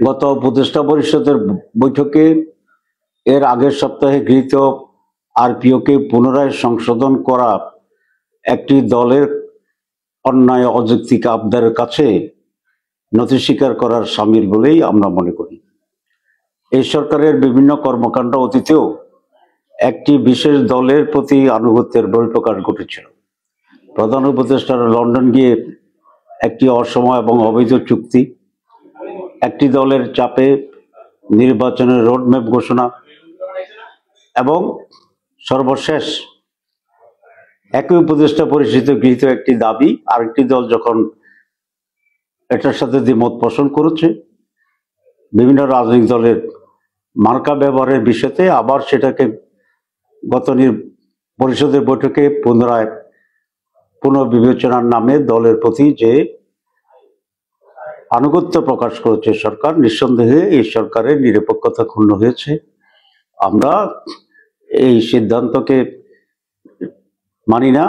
গত উপদেষ্টা পরিষদের বৈঠকে এর আগের সপ্তাহে গৃহীত আরপিওকে পুনরায় সংশোধন করা একটি দলের অন্যায় অযৌক্তিক আবদারের কাছে নথি স্বীকার করার শামিল বলেই আমরা মনে করি। এই সরকারের বিভিন্ন কর্মকাণ্ড অতীতেও একটি বিশেষ দলের প্রতি আনুগত্যের বহিঃপ্রকাশ ঘটেছিল। প্রধান উপদেষ্টারা লন্ডন গিয়ে একটি অসময় এবং অবৈধ চুক্তি, একটি দলের চাপে নির্বাচনের রোডম্যাপ ঘোষণা এবং সর্বশেষ একই উপদেষ্টা পরিষদ গৃহীত একটি দাবি আরেকটি দল যখন এটার সাথে দ্বিমত পোষণ করেছে, বিভিন্ন রাজনৈতিক দলের মার্কা ব্যবহারের বিষয়তে আবার সেটাকে গত পরিষদের বৈঠকে পুনরায় পুনর্বিবেচনার নামে দলের প্রতি যে আনুগত্য প্রকাশ করেছে সরকার, নিঃসন্দেহে এই সরকারের নিরপেক্ষতা ক্ষুণ্ণ হয়েছে। আমরা এই সিদ্ধান্তকে মানি না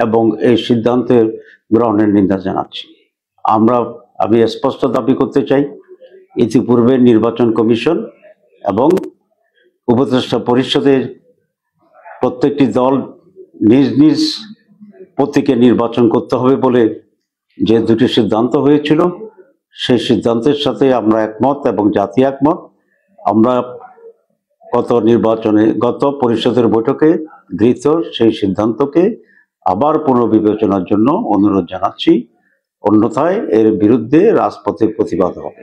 এবং এই সিদ্ধান্তের গ্রহণের নিন্দা জানাচ্ছি। আমি স্পষ্ট দাবি করতে চাই, ইতিপূর্বে নির্বাচন কমিশন এবং উপদেষ্টা পরিষদের প্রত্যেকটি দল নিজ নিজ প্রতীকে নির্বাচন করতে হবে বলে যে দুটি সিদ্ধান্ত হয়েছিল, সেই সিদ্ধান্তের সাথে আমরা একমত এবং জাতি একমত। আমরা গত পরিষদের বৈঠকে গৃহীত সেই সিদ্ধান্তকে আবার পুনর্বিবেচনার জন্য অনুরোধ জানাচ্ছি, অন্যথায় এর বিরুদ্ধে রাজপথে প্রতিবাদ হবে।